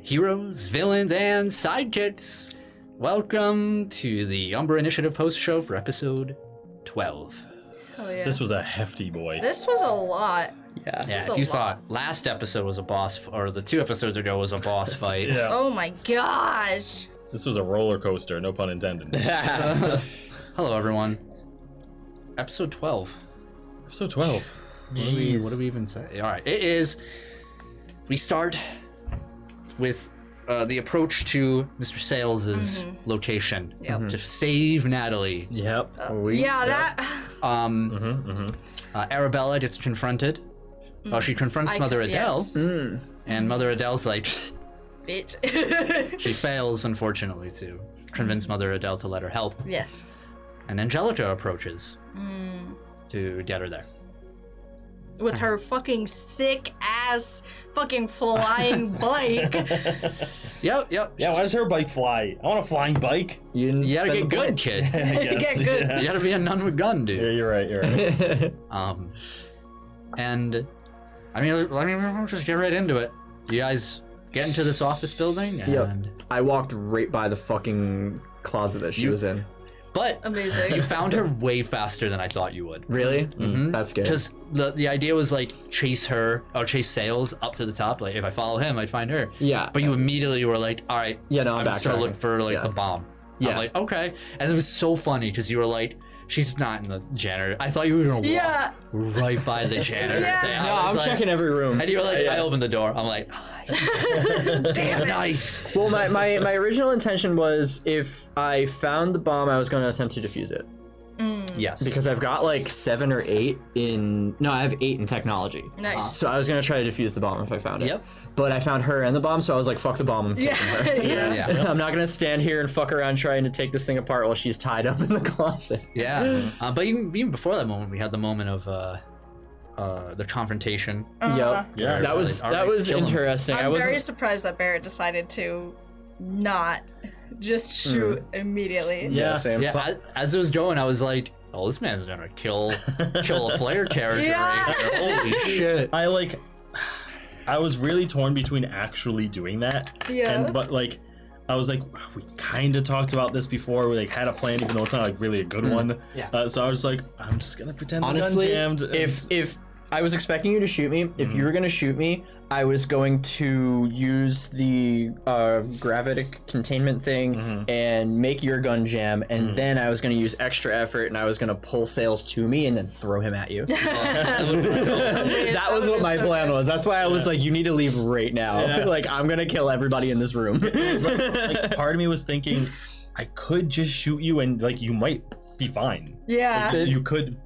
heroes, villains, and sidekicks. Welcome to the Umbra Initiative post show for episode 12. Oh, yeah. This was a hefty boy. This was a lot. Yeah, was if a you lot. thought last episode was a boss, or the 2 episodes ago was a boss fight. Yeah. Oh my gosh. This was a roller coaster, no pun intended. Hello, everyone. Episode 12. Episode 12. What do we even say? All right, it is. We start with the approach to Mr. Sales's location Yep. to save Natalie. Yep. Yeah, that. Arabella gets confronted. Oh, she confronts Mother Adele, Yes. and Mother Adele's like, Bitch. she fails, unfortunately, to convince Mother Adele to let her help. Yes. And Angelica approaches to get her there. With her fucking sick ass fucking flying bike. Yep. Yeah, why does her bike fly? I want a flying bike. You gotta get good, kid. I guess. Get good. You gotta be a nun with gun, dude. Yeah, you're right. And I mean, let me just get right into it. You guys get into this office building, and Yep. I walked right by the fucking closet that she was in. but Amazing. you found her way faster than I thought you would. Really? Mm-hmm. That's good. Because the idea was like chase Sales up to the top. Like if I follow him, I'd find her. Yeah. But you immediately were like, all right, Yeah, no, I'm just gonna backtracking. look for like Yeah. the bomb. Yeah. I'm like, okay. And it was so funny because you were like, she's not in the janitor. I thought you were gonna walk Yeah. right by the janitor Yeah. thing. No, I was I'm like- checking every room. And you were like, Yeah. I opened the door. I'm like, damn nice. Well, my original intention was if I found the bomb, I was going to attempt to defuse it. Yes. Because I've got like 7 or 8 in... No, I have 8 in technology. Nice. So I was going to try to defuse the bomb if I found it. Yep. But I found her and the bomb, so I was like, fuck the bomb, I'm taking her. Yeah. Yeah. I'm not going to stand here and fuck around trying to take this thing apart while she's tied up in the closet. Yeah. But even before that moment, we had the moment of the confrontation. Yep. Yeah. That It's was like, all right, kill him. interesting. I I'm wasn't... very surprised that Barrett decided to not just shoot immediately. Yeah. same. Yeah, as it was going, I was like, "Oh, this man's gonna kill a player character Yeah. right here. Holy shit!" I was really torn between actually doing that. Yeah. But like, I was like, we kind of talked about this before. We like had a plan, even though it's not like really a good one. Yeah. So I was like, I'm just gonna pretend Honestly, the gun jammed. if I was expecting you to shoot me, if you were gonna shoot me, I was going to use the gravitic containment thing and make your gun jam, and then I was gonna use extra effort and I was gonna pull Sales to me and then throw him at you. That was what my plan was. That's why I was like, you need to leave right now. Yeah. Like, I'm gonna kill everybody in this room. it was like, part of me was thinking, I could just shoot you and like you might be fine. Yeah. You could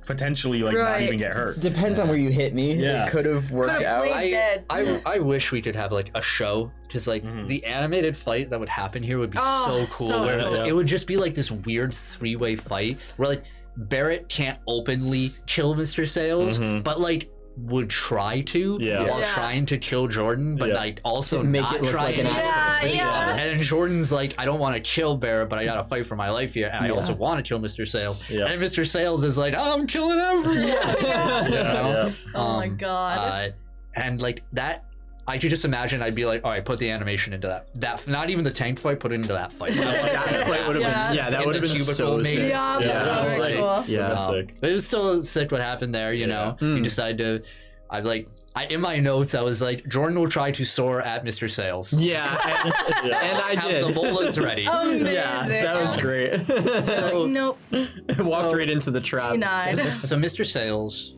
potentially like not Right. even get hurt. Depends on where you hit me. Yeah. It could have worked Could've out. played- Dead. I wish we could have like a show because like the animated fight that would happen here would be so cool. so Where it's, cool. it would just be like this weird 3-way fight where like Barrett can't openly kill Mr. Sales, but like would try to Yeah. while Yeah. trying to kill Jordan, but Yeah. like also Make not it look trying like an to. accident. Yeah. And then Jordan's like, I don't want to kill Barrett, but I gotta fight for my life here, and I also want to kill Mr. Sales. Yeah. And Mr. Sales is like, I'm killing everyone. Yeah. Oh my god. And like that, I could just imagine. I'd be like, all right, put the animation into that. Not even the tank fight. Put it into that fight. That fight would have Yeah. been, yeah, that In would the have been cubicle, so maybe. sick. Yeah, Yeah, that was that's very like- cool. Yeah. That's sick. But it was still sick what happened there. You know, you decide to. In my notes, I was like, Jordan will try to soar at Mr. Sales. Yeah, and I Have did. the bolas ready. Amazing. Yeah, that was great. So, Nope. Walked so- right into the trap. Denied. so Mr. Sales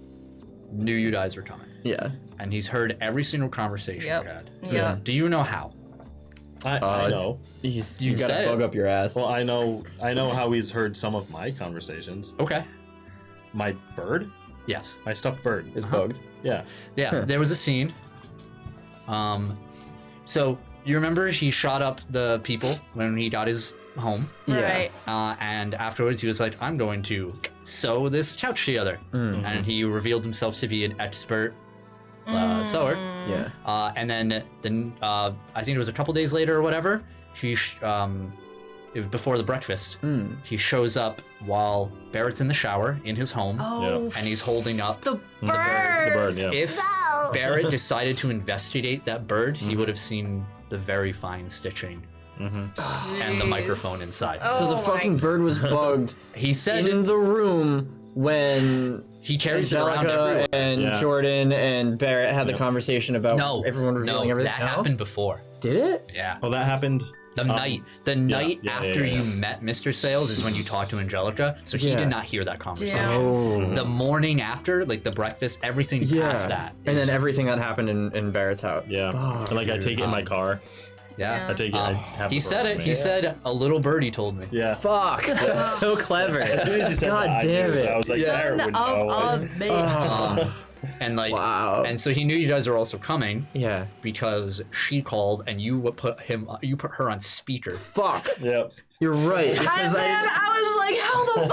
knew you guys were coming, Yeah. and he's heard every single conversation Yep. you had. Yeah. Do you know how? I know. You You got said a it. bug up your ass. Well, I know how he's heard some of my conversations. Okay. My bird? Yes. My stuffed bird. Is bugged. Yeah. Yeah, there was a scene. So you remember he shot up the people when he got his home, Right. and afterwards he was like, "I'm going to sew this couch together," and he revealed himself to be an expert sewer. Yeah. And then I think it was a couple days later or whatever. It was before the breakfast. He shows up while Barrett's in the shower in his home, Oh, and he's holding up the The bird. bird, yeah. if If Barrett decided to investigate that bird, he would have seen the very fine stitching and the microphone inside. So the fucking bird was bugged He said in the room when he carries it around Angelica everywhere. and Jordan and Barrett had the conversation about No, everyone revealing no, everything. that happened before. Did it? Yeah. Oh, that happened. The night yeah, after yeah. you met Mr. Sales is when you talked to Angelica, so he Yeah. did not hear that conversation. Damn. Oh. The morning after, like the breakfast, everything past that. And is- then everything that happened in Barrett's house. Yeah. Fuck, And like I dude. take it in my car. yeah. I take it. I have He the said bird it. with He me. said a little birdie told me. Yeah. Fuck. That's so clever. As soon as he said God that, damn I knew. it. I was like, Sarah would know. me. And like, Wow. and so he knew you guys were also coming Yeah. because she called and you would put her on speaker. Fuck. Yep. You're right. Because I was like, how the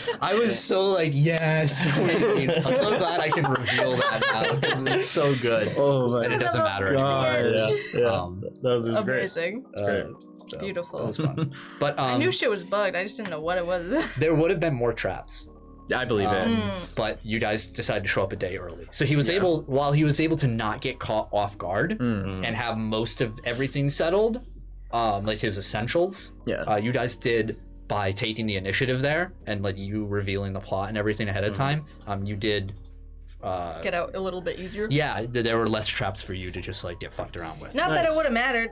fuck? I was so like, yes, queen. I'm so glad I can reveal that now because it's so good. Oh my And it doesn't matter God. anymore. Yeah. Yeah. Um, that was great. Amazing. Great. So, Beautiful. That was fun. But I knew shit was bugged. I just didn't know what it was. there would have been more traps. I believe it. But you guys decided to show up a day early. So he was able, while he was able to not get caught off guard and have most of everything settled, like his essentials, Yeah. you guys did by taking the initiative there and like you revealing the plot and everything ahead of time. You did, Get out a little bit easier. yeah, there were less traps for you to just like get fucked around with. Not that it would have mattered.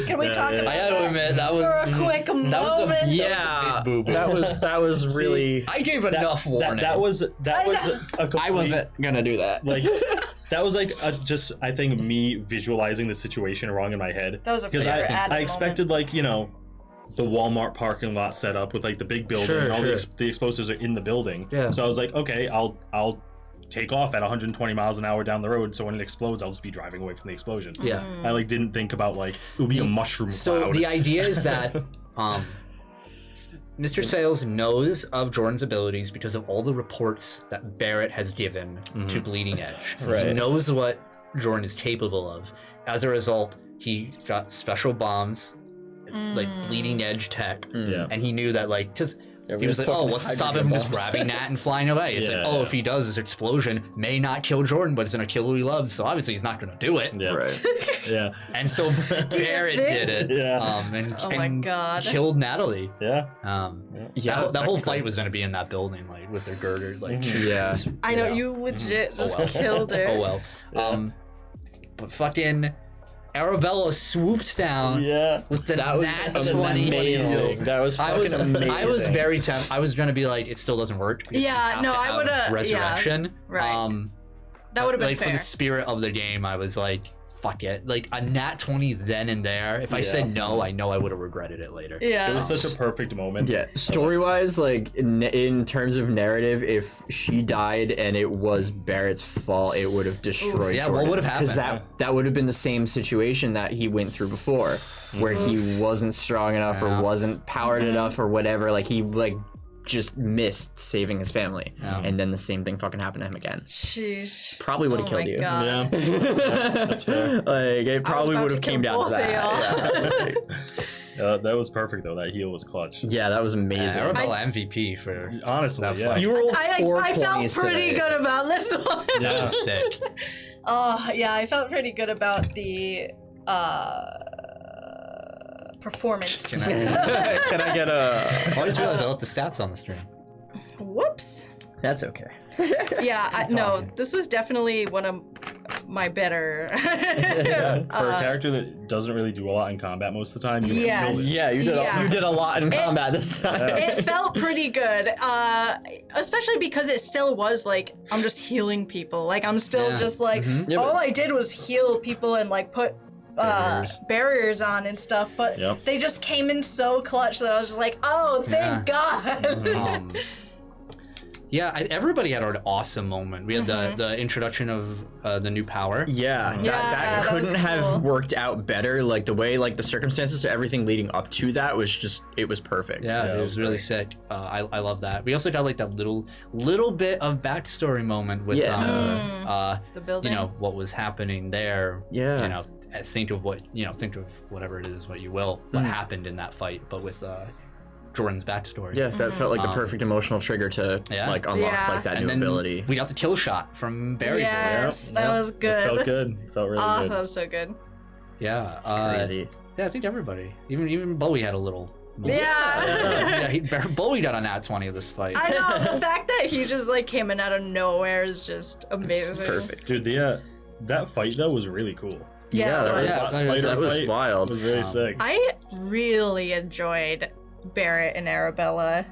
Can we talk yeah. about I gotta admit that was for a quick moment? that was a Yeah. big boo-boo. That was really. I gave enough warning. That was a complete, I wasn't gonna do that. like that was like just I think me visualizing the situation wrong in my head. That was a because pretty added I expected like the Walmart parking lot set up with like the big building Sure, and all sure. the explosives are in the building. Yeah. So I was like, okay, I'll take off at 120 miles an hour down the road, so when it explodes, I'll just be driving away from the explosion. yeah. I like didn't think about like it would be a mushroom So cloud. the idea is that Mr. Sales knows of Jordan's abilities because of all the reports that Barrett has given to Bleeding Edge. He Right. knows what Jordan is capable of. As a result, he got special bombs, like Bleeding Edge tech, Yeah. and he knew that like because. Yeah, He was like, "Oh, what's to stop him from just grabbing that and flying away?" It's like, Yeah. "Oh, if he does, this explosion may not kill Jordan, but it's gonna kill who he loves. So obviously, he's not gonna do it." Yeah. Right. Yeah. And so Barrett did it. Yeah. And, Oh my and God. killed Natalie. Yeah. Yeah. That whole fight was gonna be in that building, like with their girders, like. Yeah. I know Yeah. you legit just well. killed her. Oh well. But fucking Arabella swoops down Yeah. with the That was nat 20. amazing. That was fucking amazing. I was very tempted. I was gonna be like, it still doesn't work. because Yeah, we have no, to I have would've- yeah, resurrection. right. That would have been like fair. for the spirit of the game, I was like, fuck it. Like a nat 20 then and there. If I said no, I know I would have regretted it later. Yeah. It was such a perfect moment. Yeah, story wise, like in terms of narrative, if she died and it was Barrett's fault, it would have destroyed. Yeah, what would have Because happened? that would have been the same situation that he went through before, where he wasn't strong enough Yeah. or wasn't powered enough or whatever. Like he just missed saving his family, and then the same thing fucking happened to him again. Sheesh. Probably would have Oh killed my you. God. Yeah. That's fair. Like it probably about would to have kill came down to both of that. Yeah. That was perfect though. That heal was clutch. Yeah, that was amazing. Arabella MVP for Honestly, That yeah. fight. You rolled I 420s felt pretty today. good about this one. Yeah. was sick. Oh, yeah, I felt pretty good about the performance. Can I, Can I get a? I just realized I left the stats on the stream. Whoops. That's okay. Yeah, no, this was definitely one of my better. For a character that doesn't really do a lot in combat most of the time, you Yes. killed it. Yeah, you did. Yeah. You did a lot in combat this time. It felt pretty good, especially because it still was like I'm just healing people. Like I'm still Yeah. just like Yeah, all but- I did was heal people and like put barriers on and stuff. But Yep. they just came in so clutch that I was just like, oh, thank God. Yeah, everybody had an awesome moment. We had the introduction of the new power. Yeah, that that was couldn't have cool. worked out better. Like the way, like the circumstances to everything leading up to that was just, it was perfect. Yeah, Yeah, it it was was really great. sick. I love that. We also got like that little bit of backstory moment with The building. you know what was happening there. Yeah. You know, think of whatever it is, what you will, what happened in that fight, but with Jordan's backstory. Yeah, that felt like the perfect emotional trigger to Yeah. like unlock Yeah. like that And new then ability. we got the kill shot from Barry. Yes, Boy. that Yep. was It good. felt good. It felt really Oh, good. that was so good. Yeah. It's crazy. Yeah, I think everybody. Even Bowie had a little moment. Yeah. Yeah, Bowie got on that 20 of this fight. I know, the fact that he just like came in out of nowhere is just amazing. Perfect. Dude, that fight though was really cool. Yeah, that it was, Yeah, Spider that was fight wild. was really sick. I really enjoyed Barrett and Arabella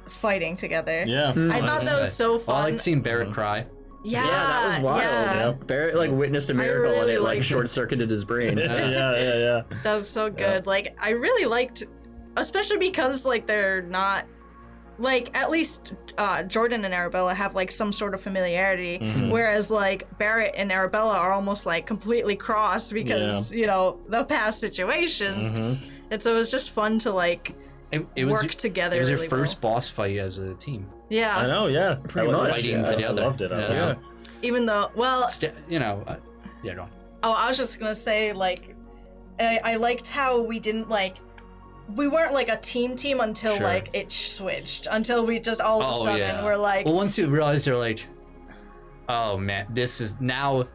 fighting together. Yeah. I thought that was so Well, I fun. like seeing Barrett cry. Yeah, Yeah, that was wild. yeah. Yep. Barrett like witnessed a miracle and really it like liked it. short circuited his brain. Yeah. That was so good. Like, I really liked, especially because like they're not, like at least Jordan and Arabella have like some sort of familiarity, whereas like Barrett and Arabella are almost like completely cross because you know the past situations, and so it was just fun to like It was work together. It was really your first boss fight as a team. Yeah. I know, yeah. Pretty much, Fighting yeah. together. I loved it. I Yeah. loved it. Even though, well, You know, yeah, go on. oh, I was just gonna say like, I liked how we didn't like. We weren't like a team until Sure. like it switched. Until we just all of a sudden we're like, Well, once you realize you're like, oh man, this is now.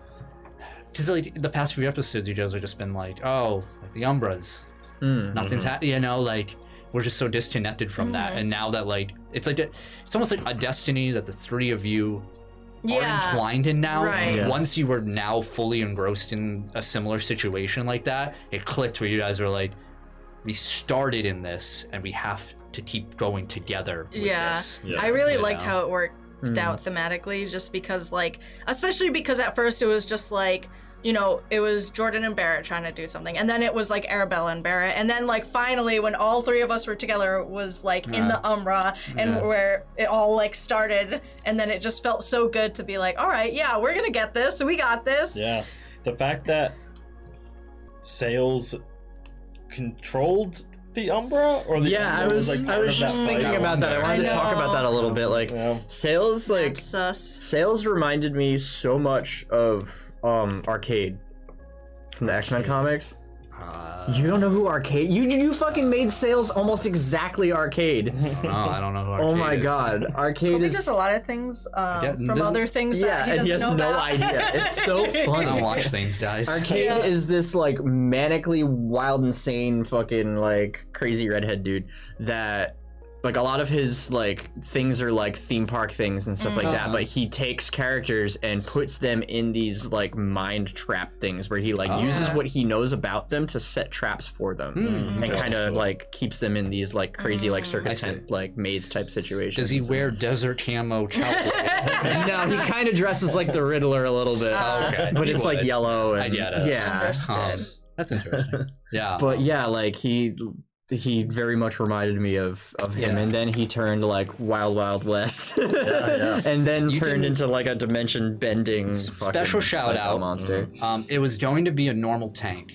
Because like the past few episodes, you guys have just been like, oh, like the Umbras, nothing's happening. You know, like we're just so disconnected from that. And now that like it's almost like a destiny that the three of you are entwined in now. Right. Yeah. Once you were now fully engrossed in a similar situation like that, it clicked where you guys were like, we started in this and we have to keep going together with this. Yeah. I really You liked know? how it worked out thematically, just because like, especially because at first it was just like, you know, it was Jordan and Barrett trying to do something, and then it was like Arabella and Barrett, and then like finally when all three of us were together was like in the Umbra, and where it all like started, and then it just felt so good to be like, all right, yeah, we're gonna get this, we got this. Yeah. The fact that Sales controlled the Umbra, or the Yeah, I Umbra was like, part of just that thinking fight? about that. I wanted to talk about that a little bit. Like Yeah. Sales, like Sus. Sales reminded me so much of Arcade from the X-Men comics. You don't know who Arcade? You fucking made Sales almost exactly Arcade. No, I don't know who Oh Arcade my is. god, Arcade Kobe is. does a lot of things from this- other things that Yeah, he and doesn't he has know no about. idea. It's so I don't funny. watch things, guys. Arcade Yeah. is this like manically wild, insane, fucking like crazy redhead dude that like a lot of his like things are like theme park things and stuff like that, but he takes characters and puts them in these like mind trap things where he like uses what he knows about them to set traps for them and kind of like keeps them in these like crazy like I circus see. tent like maze type situations. Does he wear desert camo cowboy? No, he kind of dresses like the Riddler a little bit, okay. but He it's like would. yellow and I get it. yeah. Understood. That's interesting. Yeah. But yeah, like he very much reminded me of him, Yeah. and then he turned like Wild West, yeah. and then You turned can- into like a dimension bending Special shout out. monster. It was going to be a normal tank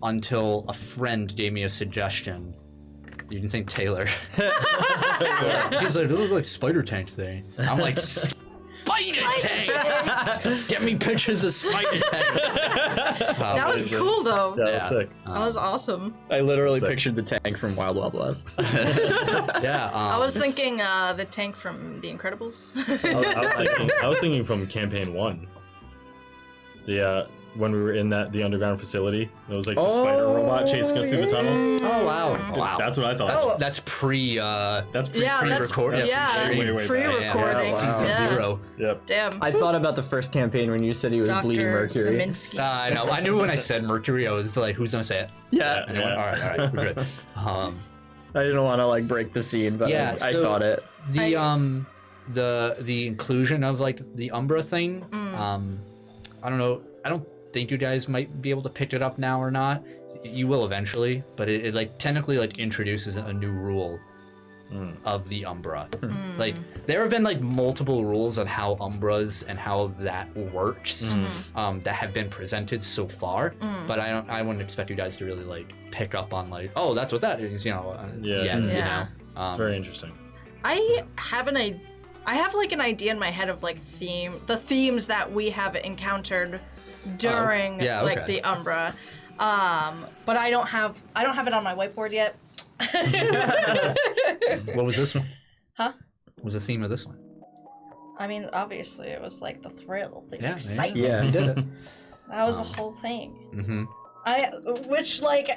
until a friend gave me a suggestion. You didn't think Taylor? He's like, it was like spider tank thing. I'm like, spider tank. Get me pictures of spider tank. That was cool though. That Yeah. was sick. That was awesome. I literally Sick. pictured the tank from Wild West. Yeah. I was thinking the tank from The Incredibles. I was thinking from campaign 1. The when we were in the underground facility, it was like the spider robot chasing us through the tunnel. Oh wow. Wow. That's what I thought. That's pre. That's pretty Yeah, that's pre-recorded. That's yeah, way back. pre-recording. Yeah, wow. Season Yeah. 0. Yep. Damn. I thought about the first campaign when you said he was bleeding Dr. Mercury. Zeminski. I know. I knew when I said Mercury, I was like, who's gonna say it? Yeah, And I went, all right, we're good. I didn't want to like break the scene, but Yeah, I so- thought it. The inclusion of like the Umbra thing. I don't know. I don't think you guys might be able to pick it up now or not. You will eventually, but it like technically like introduces a new rule of the Umbra. Like there have been like multiple rules on how Umbras and how that works that have been presented so far, but I wouldn't expect you guys to really like pick up on like, oh, that's what that is, you know. Yeah. You Yeah. know. It's very interesting. I have like an idea in my head of like the themes that we have encountered during yeah, like okay. the Umbra. But I don't have it on my whiteboard yet. What was this one? Huh? What was the theme of this one? I mean, obviously, it was like the thrill, the Yeah, excitement. Yeah. You did it. That was the whole thing. Mm-hmm. Which like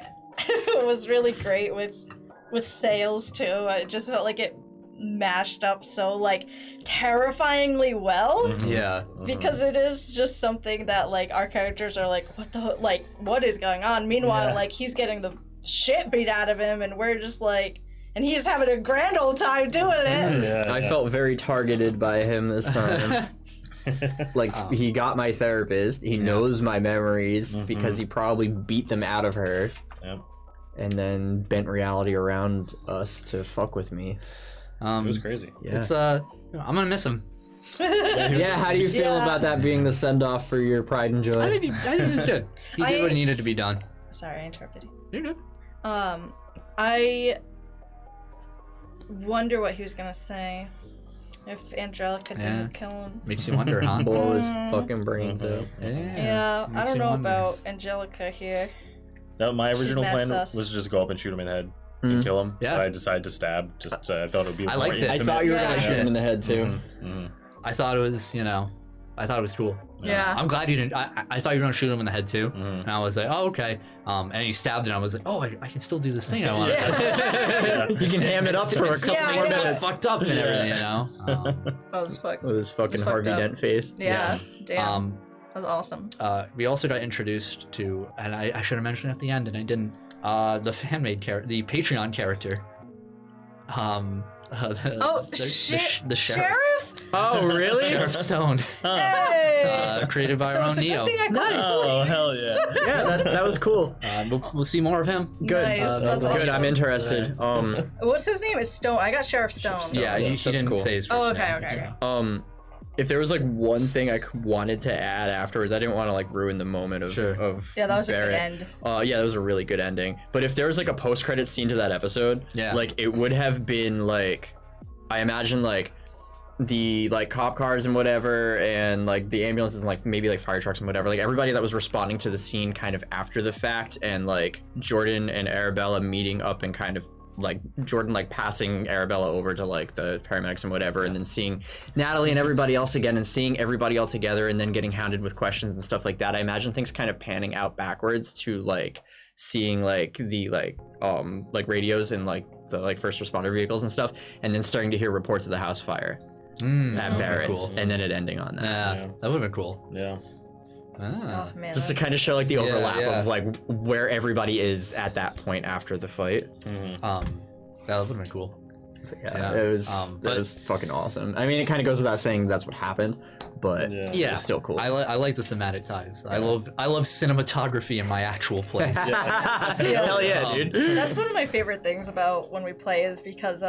was really great with Sales too. I just felt like it mashed up so like terrifyingly well. Yeah. Because it is just something that like our characters are like, what is going on? Meanwhile, Yeah. like he's getting the shit beat out of him, and we're just like, and he's having a grand old time doing it. Yeah, I yeah. felt very targeted by him this time. Like he got my therapist. He knows my memories because he probably beat them out of her, Yep. and then bent reality around us to fuck with me. It was crazy. Yeah. It's I'm gonna miss him. Yeah. How do you feel Yeah. about that being the send off for your pride and joy? I think he was good. He did what needed to be done. Sorry, I interrupted you. You're good. I wonder what he was gonna say if Angelica didn't kill him. Makes you wonder, huh? Blow his fucking brains out. Yeah, I makes don't you know wonder. about Angelica here. My original mad plan sus. was just go up and shoot him in the head and kill him. Yeah. But I decided to stab. Just I thought it would be. I more liked it. I intimate. thought you were Yeah. gonna shoot him in the head too. I thought it was, I thought it was cool. Yeah. I'm glad you didn't. I thought you were gonna shoot him in the head too, and I was like, oh okay. And he stabbed it. And I was like, oh, I can still do this thing I want. You can ham it up for a Still couple Yeah, more I know. minutes fucked up and everything, That was fucked. with his fucking It's fucked Harvey up. Dent face. Yeah, damn. Um, that was awesome. we also got introduced to, and I should have mentioned at the end, and I didn't. The fan made character, the Patreon character. The Sheriff? Oh really? Sheriff Stone, Hey! created by So our it's own a Neo. good thing I caught Oh hell yeah! Yeah, that was cool. We'll see more of him. Good. Nice, that's Good. awesome. I'm interested. What's his name? It's Stone. I got Sheriff Stone. Yeah, he That's didn't cool. say his first Oh, okay, name. okay. If there was like one thing I wanted to add afterwards, I didn't want to like ruin the moment of Sure. of Yeah, that was a good Barrett. end. Yeah, that was a really good ending. But if there was like a post-credit scene to that episode, Yeah. like it would have been like, I imagine like the like cop cars and whatever, and like the ambulances and like maybe like fire trucks and whatever, like everybody that was responding to the scene kind of after the fact, and like Jordan and Arabella meeting up and kind of like Jordan like passing Arabella over to like the paramedics and whatever, and then seeing Natalie and everybody else again, and seeing everybody all together, and then getting hounded with questions and stuff like that. I imagine things kind of panning out backwards to like seeing like the like radios and like the like first responder vehicles and stuff, and then starting to hear reports of the house fire at That'd be Barrett's, cool. and then it ending on that. Yeah, Yeah. that would have been cool. Yeah. Ah. Oh man. Just to that's- kind of show like the overlap yeah. of like where everybody is at that point after the fight. That would have been cool. Yeah, Yeah. it was But- that was fucking awesome. I mean, it kind of goes without saying that's what happened, but Yeah. Yeah, it's still cool. I like the thematic ties. I love cinematography in my actual plays. Hell yeah, dude. That's one of my favorite things about when we play is because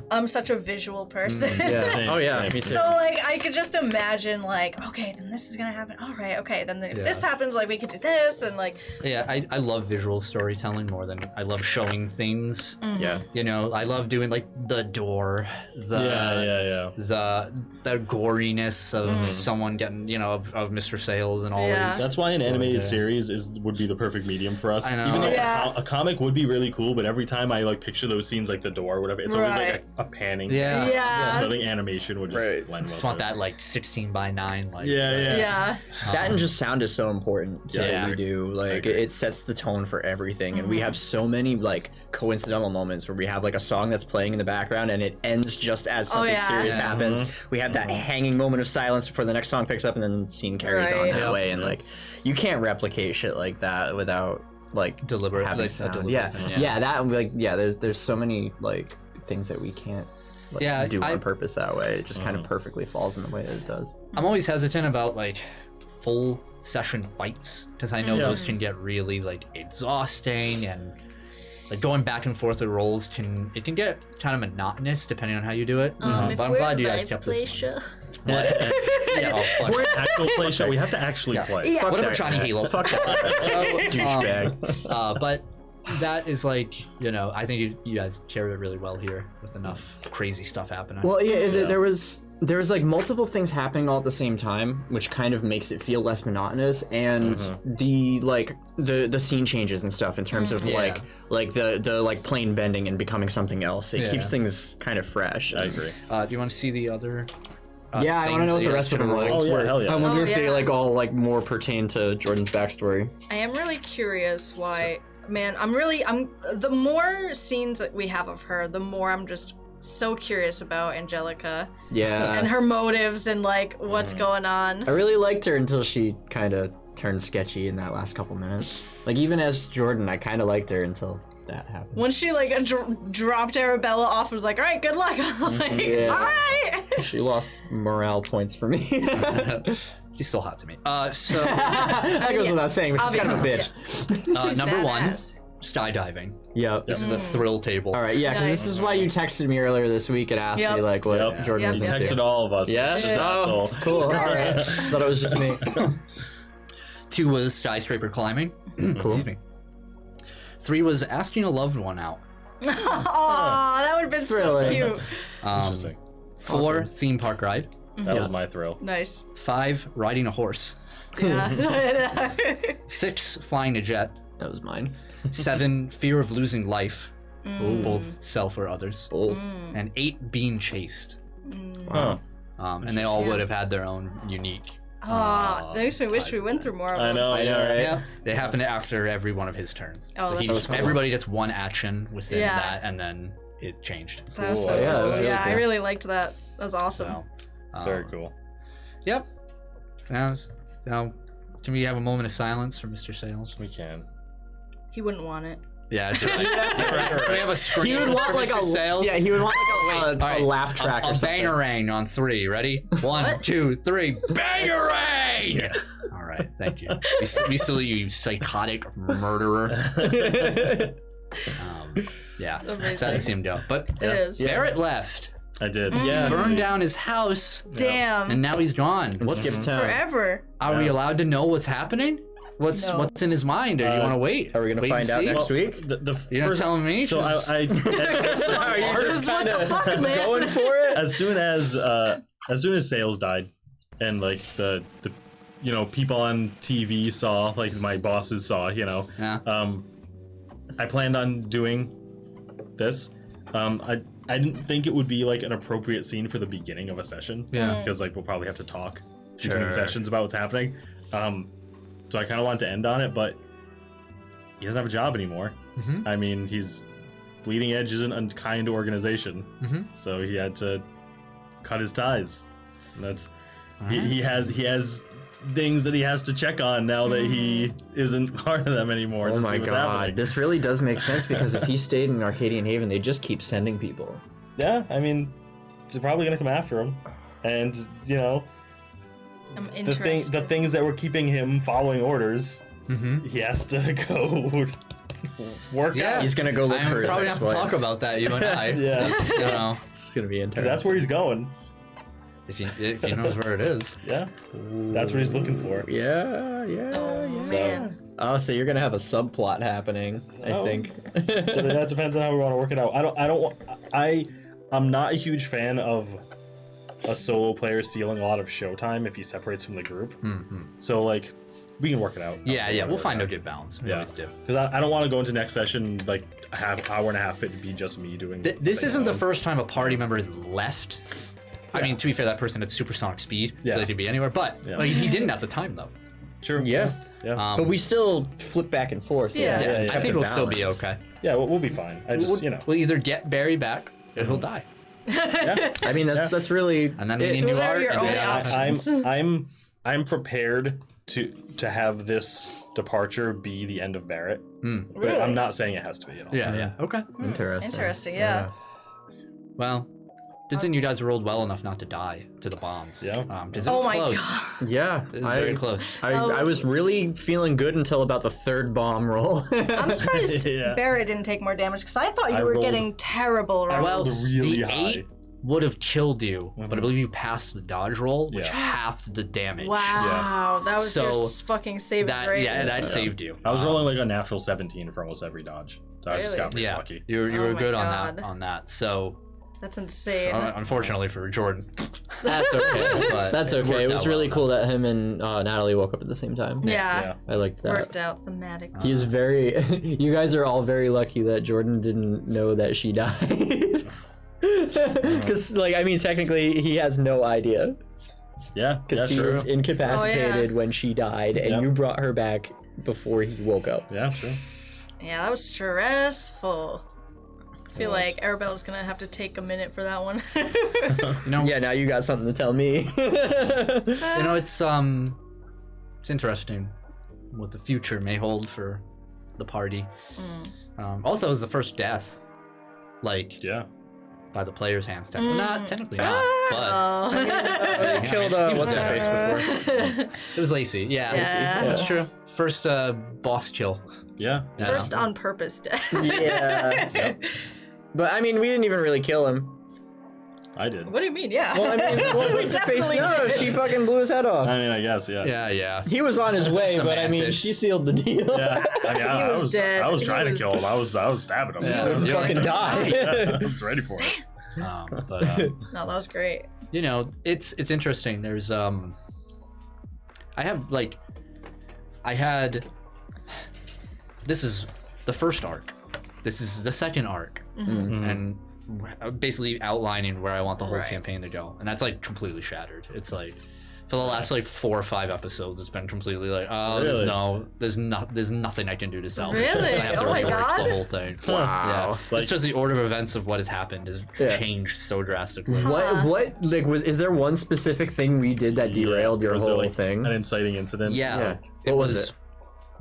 I'm such a visual person. Yeah. Same, Oh yeah, same. me too. So like I could just imagine like, okay, then this is gonna happen. All right, okay, then if this Yeah. happens, like we could do this, and like Yeah, I love visual storytelling more than I love showing things. Yeah. You know, I love doing like the door, Yeah. the goriness of someone getting, of Mr. Sales and all Yeah. these. That's why an animated yeah. series would be the perfect medium for us. I know. Even though Yeah. a comic would be really cool, but every time I like picture those scenes like the door or whatever, it's always Right. like a panning. Yeah. yeah, So I think animation would just Right. blend well. Just want to it. that like 16:9 like. Yeah. yeah. That and just sound is so important to Yeah. what we do. Like agree. it sets the tone for everything, and we have so many like coincidental moments where we have like a song that's playing in the background and it ends just as something yeah. serious Yeah. happens. We have that hanging moment of silence before the next song picks up, and then the scene carries on Right. that Yep. way. And like you can't replicate shit like that without like Deliberate, having like a sound. deliberate Yeah. thing, yeah, that like there's so many like things that we can't like, Yeah, do I- on purpose that way. It just kind of perfectly falls in the way that it does. I'm always hesitant about like full session fights because I know Yeah. those can get really like exhausting, and like going back and forth with roles can get kind of monotonous depending on how you do it. If But I'm we're glad you live guys kept play this one. show- What? Yeah, oh, fuck. We're an actual play show. We have to actually Yeah. play. Yeah. Whatever, that. Johnny Halo. Fuck that. So, Douchebag. but that is like, I think you guys carried it really well here with enough crazy stuff happening. Well, yeah, there was like multiple things happening all at the same time, which kind of makes it feel less monotonous, and the scene changes and stuff in terms of Yeah. like the plane bending and becoming something else. It keeps things kind of fresh. I agree. Do you want to see the other? Yeah, I want to know what the rest of them were. Oh, yeah, hell yeah. I wonder Oh, if they yeah. like all like more pertain to Jordan's backstory. I am really curious why. Man, I'm the more scenes that we have of her, the more I'm just so curious about Angelica Yeah. and her motives and like what's going on. I really liked her until she kind of turned sketchy in that last couple minutes. Like even as Jordan, I kind of liked her until that happened. When she like dropped Arabella off, was like, all right, good luck. I'm like, Yeah. all right. She lost morale points for me. She's still hot to me. So That goes without saying, but she's kind of a bitch. She's number one, badass. skydiving. Yep. This is the thrill table. All right, yeah, because this Nice. is why you texted me earlier this week and asked me like what Yep. Jordan Yep. was He into. texted all of us. Yeah? This Oh, asshole. cool. All right. Thought it was just me. 2 was skyscraper climbing. Excuse me. 3 was asking a loved one out. Aw, that would have been so Thrilling. cute. Interesting. 4, theme park ride. That was my thrill. Nice. 5, riding a horse. Yeah. 6, flying a jet. That was mine. 7, fear of losing life, both self or others. Oh. And 8, being chased. Huh. And they all would have had their own unique. Aw, that makes me wish we ties went through more of I them. know. I know, right? Yeah, they happen after every one of his turns. Oh, that's cool. Everybody gets one action within Yeah. that, and then it changed. That was Cool. so Yeah, that cool. was really Yeah, I cool. really liked that. That was awesome. So, Very cool. Yep. Now, can we have a moment of silence for Mr. Sales? We can. He wouldn't want it. Yeah, it's right. Can we have a scream He would want for like Mr. a Sales? Yeah, he would want like All a right, laugh track a or something. bangerang on 3. Ready? 1, 2, 3. Bangerang! All right, thank you. We still you psychotic murderer. Yeah, Amazing. sad to see him go. But It is. Barrett left, I did. Yeah. burned down his house, Damn. and now he's gone. Skip town. Forever. Are we allowed to know what's happening? What's No. what's in his mind, or do you want to wait? Are we gonna Wait and find out see? next week? You're not telling me? So Are you just What the fuck, man? going for it? as soon as Sales died, and like the people on TV saw, like my bosses saw, Yeah. I planned on doing this. I didn't think it would be like an appropriate scene for the beginning of a session. Yeah. Because like we'll probably have to talk between Sure. sessions about what's happening. So I kind of wanted to end on it, but he doesn't have a job anymore. Mhm. I mean, Bleeding Edge is an unkind organization, Mhm. so he had to cut his ties. And that's Alright. he has things that he has to check on now that he isn't part of them anymore. Oh to my see what's god, happening. this really does make sense because if he stayed in Arcadian Haven, they just keep sending people. Yeah, I mean, they're probably gonna come after him, and I'm the interested. things that were keeping him following orders, Mm-hmm. he has to go work Yeah. out. He's gonna go look I'm for his probably have to ex-wife. talk about that, you and I. Yeah. It's gonna be Because interesting. that's where he's going. if he knows where it is. Yeah, that's what he's looking for. Yeah. Oh man. Oh, so you're gonna have a subplot happening, I Oh. think. So that depends on how we want to work it out. I'm not a huge fan of a solo player stealing a lot of showtime if he separates from the group. Mm-hmm. So like, we can work it out. Yeah, we'll find a good balance. We Yeah. always do. Because I don't want to go into next session like a hour and a half. It'd be just me doing. This thing isn't the alone. first time a party member has left. I mean, to be fair, that person had supersonic speed, Yeah. so they could be anywhere. But Yeah. like, he didn't at the time, though. True. Yeah. Yeah. But we still flip back and forth. Yeah. Yeah, yeah. I think To we'll still be balance. okay. Yeah, we'll be fine. I just We'll either get Barry back, or he'll die, yeah. I mean, that's really. and then we it. need Those new are art. your and only then- options. I'm prepared to have this departure be the end of Barrett. But Really? I'm not saying it has to be at all. Yeah. Okay. Interesting. Interesting. Yeah. Well, good thing you guys rolled well enough not to die to the bombs. Yeah. Because it Oh was my close. god. Yeah. It was very close. I was really feeling good until about the third bomb roll. I'm surprised Yeah. Barrett didn't take more damage because I thought you I were rolled- getting terrible rolls. Well, Really the high. would have killed you, but I believe you passed the dodge roll, which Yeah. halved the damage. Wow, that was So, your fucking saving grace. That saved you. I was rolling like a natural 17 for almost every dodge. So I just got pretty Yeah, lucky. you Oh were my good God. on that. So That's insane. unfortunately for Jordan, That's okay. but That's okay. It worked was out really well cool that him and Natalie woke up at the same time. yeah, I liked that. worked out thematically. He is very. You guys are all very lucky that Jordan didn't know that she died. Because, like, I mean, technically, he has no idea. Yeah, Because he true. was incapacitated Oh, yeah. when she died, and Yep. you brought her back before he woke up. Yeah, sure. Yeah, that was stressful. I feel was. like Arabella's gonna have to take a minute for that one. You know, Yeah, now you got something to tell me. you know, it's interesting what the future may hold for the party. Also, it was the first death, like Yeah. by the player's hands. Well, not technically not, but Oh. Killed what's her face before. it was Lacey. Yeah, Yeah. that's true. First boss kill. Yeah. Yeah. First on purpose death. Yeah. Yep. But I mean, we didn't even really kill him. I did. What do you mean? Yeah. Well, I mean, We what's her face? definitely No, did. she fucking blew his head off. I mean, I guess, yeah. Yeah. He was on his way, but I mean, Semantics. she sealed the deal. Yeah. I mean, I was dead. I was He trying was to kill him. I was stabbing him. Yeah. He was Yeah. fucking die. Yeah, I was ready for it. But No, that was great. you know, it's interesting. There's this is the first arc. This is the second arc, and basically outlining where I want the whole Right. campaign to go, and that's like completely shattered. It's like for the last like 4 or 5 episodes, it's been completely like, oh, Really? there's nothing I can do to salvage this. Really? I have to Oh my rework God. the whole thing. Wow. Yeah, Like- it's just the order of events of what has happened has Yeah. changed so drastically. What like is there one specific thing we did that derailed your Was there, whole like, thing? An inciting incident? Yeah, Yeah. it What was was it?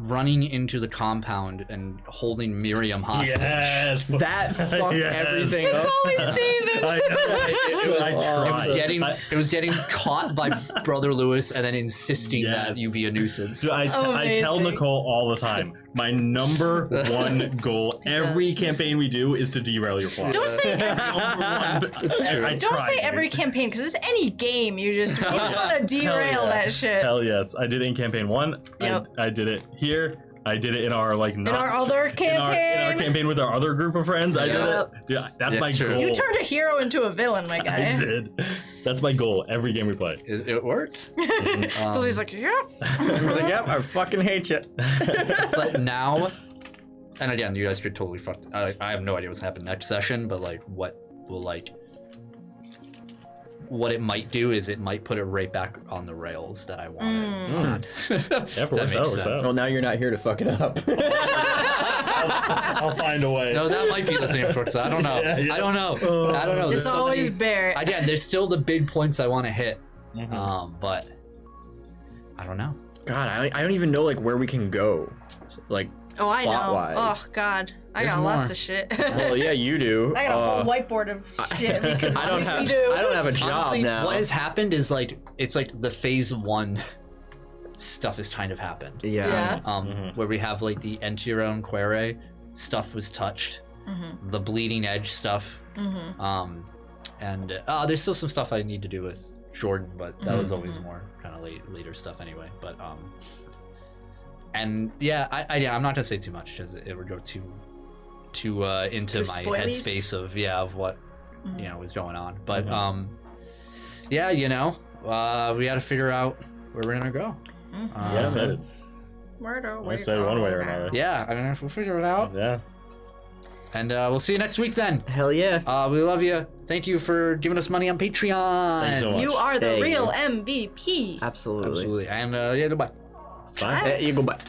running into the compound and holding Miriam hostage. Yes. That fucked Yes. everything It's up. always David. I know. I It was tried. getting it was getting caught by Brother Lewis and then insisting that Yes. you be a nuisance. So I tell Amazing. Nicole all the time, my number one goal every campaign we do is to derail your plot. Don't say Number one, I Don't tried, say dude. every campaign because it's any game. You just want to derail yeah. that shit. Hell yes, I did it in campaign 1. Yep. I did it here. I did it in our like In our other in our campaign. campaign with our other group of friends. I did Yep. it. Dude, that's my true. goal. You turned a hero into a villain, my guy. I did. That's my goal every game we play. It worked. So he's like, yeah. I was like, yep, I fucking hate you. But now, and again, you guys could totally fuck. I have no idea what's gonna happen next session, but like what will like. What it might do is it might put it right back on the rails that I wanted. Yeah, if it works out, makes works sense. out. Well, now you're not here to fuck it up. I'll find a way. No, that might be the same for I don't know. Yeah. I don't know. I don't know. It's There's so always many- Barrett. Again, there's still the big points I want to hit. Mhm. But I don't know. God, I don't even know like where we can go. Like, Oh, I know. plot-wise. Oh, God. I There's got lots more. of shit. well, yeah, you do. I got a whole whiteboard of shit. We could I don't honestly have. do. I don't have a job Honestly, now. what has happened is like it's like the phase 1 stuff has kind of happened. Yeah. Where we have like the enter your own query stuff was touched, the bleeding edge stuff, and there's still some stuff I need to do with Jordan, but that was always more kind of later stuff anyway. But and yeah, I'm not gonna say too much because it would go too into Too my spoilies? headspace of what you know was going on. But yeah, you know, we got to figure out where we're gonna go. I'm excited. Murder. I'm excited one way or another. Yeah, I mean, we'll figure it out, Yeah. and we'll see you next week then. Hell yeah. We love you. Thank you for giving us money on Patreon. Thank you so much. You are the Thank real you. MVP. Absolutely. Absolutely. And yeah, goodbye. Bye. You go back.